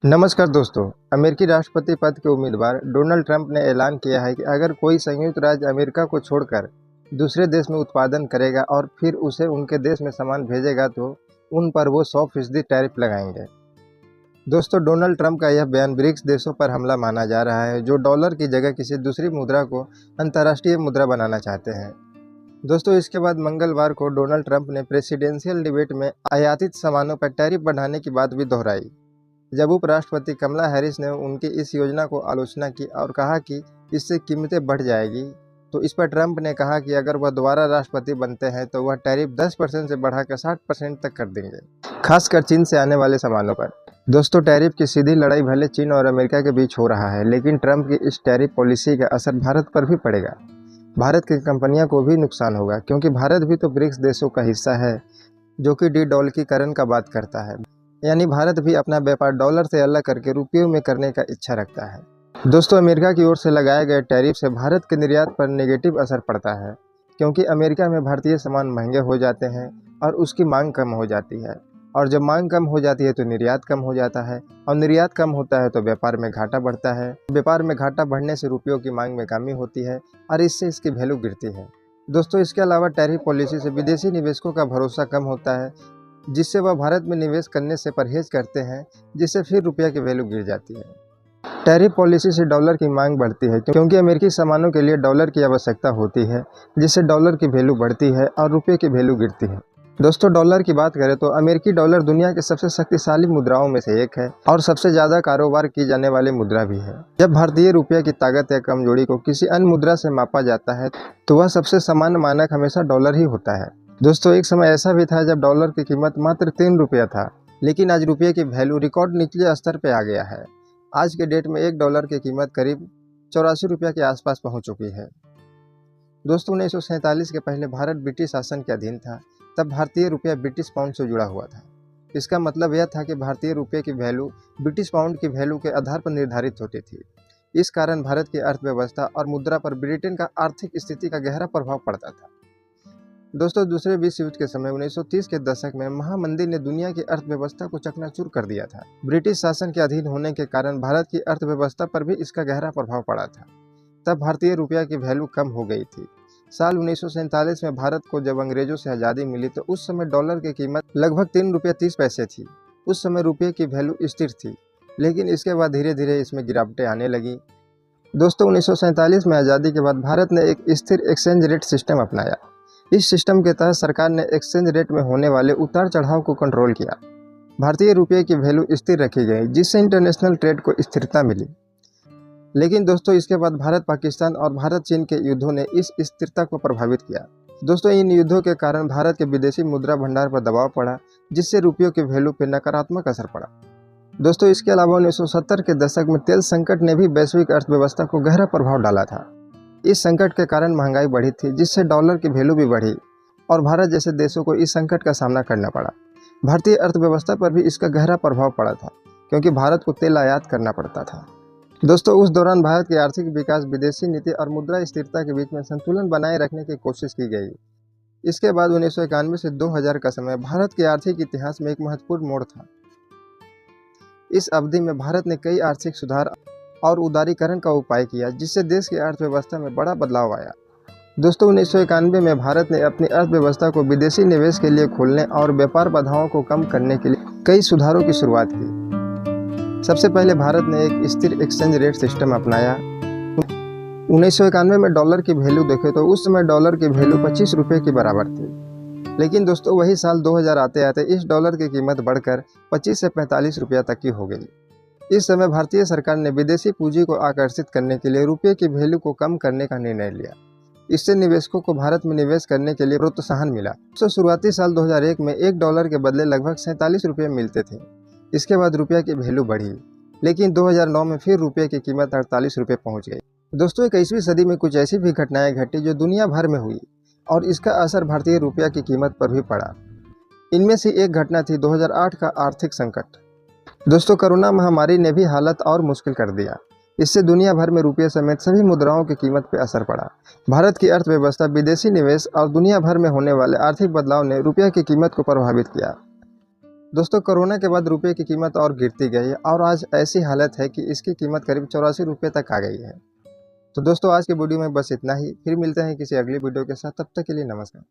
नमस्कार दोस्तों। अमेरिकी राष्ट्रपति पद के उम्मीदवार डोनाल्ड ट्रंप ने ऐलान किया है कि अगर कोई संयुक्त राज्य अमेरिका को छोड़कर दूसरे देश में उत्पादन करेगा और फिर उसे उनके देश में सामान भेजेगा तो उन पर वो 100% टैरिफ लगाएंगे। दोस्तों, डोनाल्ड ट्रंप का यह बयान ब्रिक्स देशों पर हमला माना जा रहा है जो डॉलर की जगह किसी दूसरी मुद्रा को अंतर्राष्ट्रीय मुद्रा बनाना चाहते हैं। दोस्तों, इसके बाद मंगलवार को डोनाल्ड ट्रंप ने प्रेसिडेंशियल डिबेट में आयातित सामानों पर टैरिफ बढ़ाने की बात भी दोहराई, जब उपराष्ट्रपति कमला हैरिस ने उनकी इस योजना को आलोचना की और कहा कि इससे कीमतें बढ़ जाएगी, तो इस पर ट्रंप ने कहा कि अगर वह दोबारा राष्ट्रपति बनते हैं तो वह टैरिफ 10% से बढ़ाकर 60% तक कर देंगे, खासकर चीन से आने वाले सामानों पर। दोस्तों, टैरिफ की सीधी लड़ाई भले चीन और अमेरिका के बीच हो रहा है, लेकिन ट्रंप की इस टैरिफ पॉलिसी का असर भारत पर भी पड़ेगा। भारत की कंपनियों को भी नुकसान होगा, क्योंकि भारत भी तो ब्रिक्स देशों का हिस्सा है जो कि डी-डॉलरीकरण का बात करता है, यानी भारत भी अपना व्यापार डॉलर से अलग करके रुपयों में करने का इच्छा रखता है। दोस्तों, अमेरिका की ओर से लगाए गए टैरिफ से भारत के निर्यात पर नेगेटिव असर पड़ता है, क्योंकि अमेरिका में भारतीय सामान महंगे हो जाते हैं और उसकी मांग कम हो जाती है, और जब मांग कम हो जाती है तो निर्यात कम हो जाता है, और निर्यात कम होता है तो व्यापार में घाटा बढ़ता है। व्यापार में घाटा बढ़ने से रुपयों की मांग में कमी होती है और इससे इसकी वैल्यू गिरती है। दोस्तों, इसके अलावा टैरिफ पॉलिसी से विदेशी निवेशकों का भरोसा कम होता है, जिससे वह भारत में निवेश करने से परहेज करते हैं, जिससे फिर रुपया की वैल्यू गिर जाती है। टैरिफ पॉलिसी से डॉलर की मांग बढ़ती है, क्योंकि अमेरिकी सामानों के लिए डॉलर की आवश्यकता होती है, जिससे डॉलर की वैल्यू बढ़ती है और रुपये की वैल्यू गिरती है। दोस्तों, डॉलर की बात करें तो अमेरिकी डॉलर दुनिया के सबसे शक्तिशाली मुद्राओं में से एक है और सबसे ज़्यादा कारोबार की जाने वाली मुद्रा भी है। जब भारतीय रुपये की ताकत या कमजोरी को किसी अन्य मुद्रा से मापा जाता है तो वह सबसे सामान्य मानक हमेशा डॉलर ही होता है। दोस्तों, एक समय ऐसा भी था जब डॉलर की कीमत मात्र 3 रुपया था, लेकिन आज रुपये की वैल्यू रिकॉर्ड निचले स्तर पर आ गया है। आज के डेट में $1 की कीमत करीब 84 रुपये के आसपास पहुंच चुकी है। दोस्तों, 1947 के पहले भारत ब्रिटिश शासन के अधीन था। तब भारतीय रुपया ब्रिटिश पाउंड से जुड़ा हुआ था। इसका मतलब यह था कि भारतीय रुपये की वैल्यू ब्रिटिश पाउंड की वैल्यू के आधार पर निर्धारित होती थी। इस कारण भारत की अर्थव्यवस्था और मुद्रा पर ब्रिटेन का आर्थिक स्थिति का गहरा प्रभाव पड़ता था। दोस्तों, दूसरे विश्व युद्ध के समय 1930 के दशक में महामंदी ने दुनिया की अर्थव्यवस्था को चकनाचूर कर दिया था। ब्रिटिश शासन के अधीन होने के कारण भारत की अर्थव्यवस्था पर भी इसका गहरा प्रभाव पड़ा था। तब भारतीय रुपया की वैल्यू कम हो गई थी। साल 1947 में भारत को जब अंग्रेजों से आज़ादी मिली तो उस समय डॉलर की कीमत लगभग 3 रुपये 30 पैसे थी। उस समय रुपये की वैल्यू स्थिर थी, लेकिन इसके बाद धीरे धीरे इसमें गिरावटें आने लगी। दोस्तों, 1947 में आज़ादी के बाद भारत ने एक स्थिर एक्सचेंज रेट सिस्टम अपनाया। इस सिस्टम के तहत सरकार ने एक्सचेंज रेट में होने वाले उतार चढ़ाव को कंट्रोल किया। भारतीय रुपये की वैल्यू स्थिर रखी गई, जिससे इंटरनेशनल ट्रेड को स्थिरता मिली। लेकिन दोस्तों, इसके बाद भारत पाकिस्तान और भारत चीन के युद्धों ने इस स्थिरता को प्रभावित किया। दोस्तों, इन युद्धों के कारण भारत के विदेशी मुद्रा भंडार पर दबाव पड़ा, जिससे रुपयों की वैल्यू पर नकारात्मक असर पड़ा। दोस्तों, इसके अलावा 1970 के दशक में तेल संकट ने भी वैश्विक अर्थव्यवस्था को गहरा प्रभाव डाला था। इस संकट के कारण महंगाई बढ़ी थी, जिससे डॉलर की वैल्यू भी बढ़ी और भारत जैसे देशों को इस संकट का सामना करना पड़ा। भारतीय अर्थव्यवस्था पर भी इसका गहरा प्रभाव पड़ा था, क्योंकि भारत को तेल आयात करना पड़ता था। दोस्तों, उस दौरान भारत के आर्थिक विकास, विदेशी नीति और मुद्रा स्थिरता के बीच में संतुलन बनाए रखने की कोशिश की गई। इसके बाद 1991 से 2000 का समय भारत के आर्थिक इतिहास में एक महत्वपूर्ण मोड़ था। इस अवधि में भारत ने कई आर्थिक सुधार और उदारीकरण का उपाय किया, जिससे देश की अर्थव्यवस्था में बड़ा बदलाव आया। दोस्तों, 1991 में भारत ने अपनी अर्थव्यवस्था को विदेशी निवेश के लिए खोलने और व्यापार बाधाओं को कम करने के लिए कई सुधारों की शुरुआत की। सबसे पहले भारत ने एक स्थिर एक्सचेंज रेट सिस्टम अपनाया। 1991 में डॉलर की वैल्यू देखें तो उस समय डॉलर की वैल्यू 25 रुपये के बराबर थी। लेकिन दोस्तों, वही साल 2000 आते आते इस डॉलर की कीमत बढ़कर 25 से 45 रुपया तक की हो गई। इस समय भारतीय सरकार ने विदेशी पूंजी को आकर्षित करने के लिए रुपये की वैल्यू को कम करने का निर्णय लिया। इससे निवेशकों को भारत में निवेश करने के लिए प्रोत्साहन मिला। तो शुरुआती साल 2001 में $1 के बदले लगभग 47 रुपये मिलते थे। इसके बाद रुपये की वैल्यू बढ़ी, लेकिन 2009 में फिर रुपये की कीमत 48 रुपये पहुँच गई। दोस्तों, 21वीं सदी में कुछ ऐसी भी घटनाएं घटी जो दुनिया भर में हुई और इसका असर भारतीय रुपया की कीमत पर भी पड़ा। इनमें से एक घटना थी 2008 का आर्थिक संकट। दोस्तों, कोरोना महामारी ने भी हालत और मुश्किल कर दिया। इससे दुनिया भर में रुपये समेत सभी मुद्राओं की कीमत पर असर पड़ा। भारत की अर्थव्यवस्था, विदेशी निवेश और दुनिया भर में होने वाले आर्थिक बदलाव ने रुपये की कीमत को प्रभावित किया। दोस्तों, कोरोना के बाद रुपये की कीमत और गिरती गई है और आज ऐसी हालत है कि इसकी कीमत करीब 84 रुपये तक आ गई है। तो दोस्तों, आज के वीडियो में बस इतना ही। फिर मिलते हैं किसी अगली वीडियो के साथ। तब तक के लिए नमस्कार।